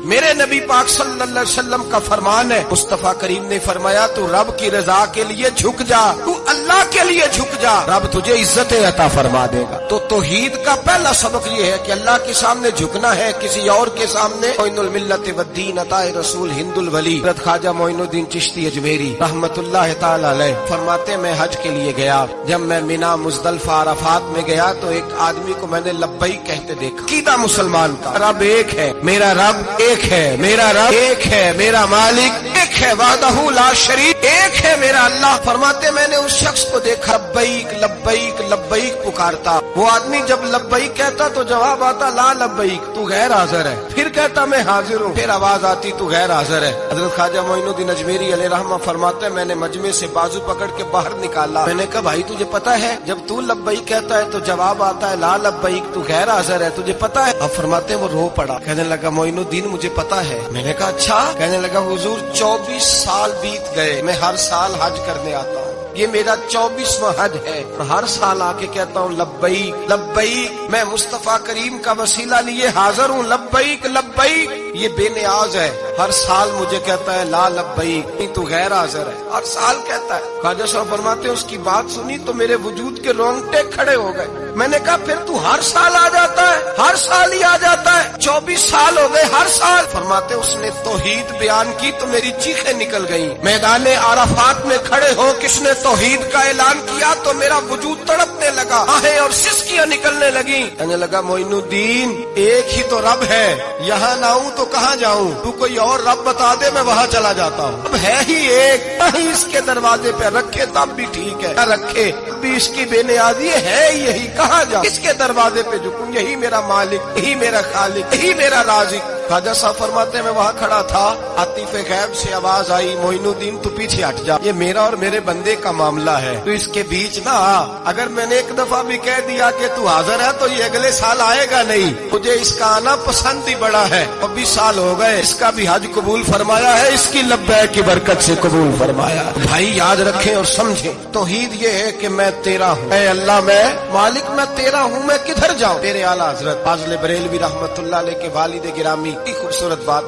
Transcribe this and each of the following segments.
میرے نبی پاک صلی اللہ علیہ وسلم کا فرمان ہے، مصطفیٰ کریم نے فرمایا تو رب کی رضا کے لیے جھک جا، تو اللہ کے لیے جھک جا، رب تجھے عزت عطا فرما دے گا۔ تو توحید کا پہلا سبق یہ ہے کہ اللہ کے سامنے جھکنا ہے، کسی اور کے سامنے۔ معین الملت والدین عطا رسول ہند الولی حضرت خواجہ معین الدین چشتی اجمیری رحمت اللہ تعالی علیہ فرماتے میں حج کے لیے گیا، جب میں مینا مزدلفہ عرفات میں گیا تو ایک آدمی کو میں نے لبیک کہتے دیکھا۔ عقیدہ مسلمان کا رب ایک ہے، میرا رب ایک ہے، میرا رب ایک ہے، میرا مالک ایک ہے، وحدہ لا شریک ایک ہے میرا اللہ۔ فرماتے میں نے اس شخص کو دیکھا لبیک لبیک لبیک پکارتا، وہ آدمی جب لبیک کہتا تو جواب آتا لا لبیک، تو غیر حاضر ہے، پھر کہتا میں حاضر ہوں، پھر آواز آتی تو غیر حاضر ہے۔ حضرت خواجہ معین الدین اجمیری علیہ رحمہ فرماتے میں نے مجمع سے بازو پکڑ کے باہر نکالا، میں نے کہا بھائی تجھے پتا ہے جب تو لبیک کہتا ہے تو جواب آتا ہے لا لبیک، تو غیر حاضر ہے، تجھے پتا ہے؟ اب فرماتے وہ رو پڑا، کہنے لگا معین الدین مجھے پتا ہے۔ میں نے کہا اچھا؟ کہنے لگا حضور 24 سال بیت گئے، میں ہر سال حج کرنے آتا ہوں، یہ میرا 24واں حج ہے، ہر سال آ کے کہتا ہوں لبیک لبیک، میں مصطفیٰ کریم کا وسیلہ لیے حاضر ہوں، لبیک لبیک۔ یہ بے نیاز ہے، ہر سال مجھے کہتا ہے لا لبیک، نہیں تو غیر حاضر ہے، ہر سال کہتا ہے۔ خواجہ صاحب فرماتے ہیں اس کی بات سنی تو میرے وجود کے رونگٹے کھڑے ہو گئے۔ میں نے کہا پھر تو ہر سال آ جاتا ہے، ہر سال ہی آ جاتا ہے، 24 سال ہو گئے ہر سال۔ فرماتے اس نے توحید بیان کی تو میری چیخیں نکل گئیں، میدان عرفات میں کھڑے ہو کس نے توحید کا اعلان کیا تو میرا وجود تڑپنے لگا، آہیں اور سسکیاں نکلنے لگیں۔ کہنے لگا معین الدین ایک ہی تو رب ہے، یہاں نہ ہوں تو کہاں جاؤں، تو کوئی اور رب بتا دے میں وہاں چلا جاتا ہوں، اب ہے ہی ایک، کہیں اس کے دروازے پہ رکھے تب بھی ٹھیک ہے، نہ رکھے بھی اس کی بے نیازی ہے یہی، کہاں جاؤں، اس کے دروازے پہ جھکوں، یہی میرا مالک، یہی میرا خالق، یہی میرا رازق۔ خواجہ صاحب فرماتے میں وہاں کھڑا تھا، عاطف غیب سے آواز آئی معین الدین تو پیچھے ہٹ جا، یہ میرا اور میرے بندے کا معاملہ ہے، تو اس کے بیچ نہ آ، اگر میں نے ایک دفعہ بھی کہہ دیا کہ تو حاضر ہے تو یہ اگلے سال آئے گا نہیں، مجھے اس کا آنا پسند ہی بڑا ہے، 24 سال ہو گئے، اس کا بھی حج قبول فرمایا ہے، اس کی لبیک کی برکت سے قبول فرمایا۔ بھائی یاد رکھیں اور سمجھیں، توحید یہ ہے کہ میں تیرا ہوں، اے اللہ میں مالک میں تیرا ہوں، میں کدھر جاؤں؟ تیرے اعلیٰ حضرت فاضل بریلوی رحمت اللہ علیہ کے والد گرامی کی خوبصورت بات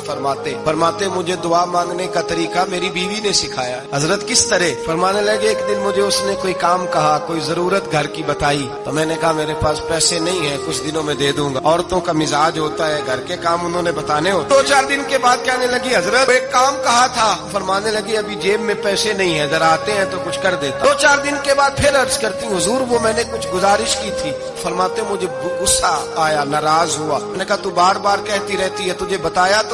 فرماتے مجھے دعا مانگنے کا طریقہ میری بیوی نے سکھایا۔ حضرت کس طرح؟ فرمانے لگے ایک دن مجھے اس نے کوئی کام کہا، کوئی ضرورت گھر کی بتائی، تو میں نے کہا میرے پاس پیسے نہیں ہیں، کچھ دنوں میں دے دوں گا، عورتوں کا مزاج ہوتا ہے، گھر کے کام انہوں نے بتانے ہوتے۔ 2-4 دن کے بعد کہنے لگی حضرت ایک کام کہا تھا، فرمانے لگی ابھی جیب میں پیسے نہیں ہیں، ذرا آتے ہیں تو کچھ کر دیتا۔ 2-4 دن کے بعد پھر عرض کرتی حضور وہ میں نے کچھ گزارش کی تھی، فرماتے مجھے غصہ آیا، ناراض ہوا، میں نے کہا تو بار بار کہتی رہتی ہے، تجھے بتایا تو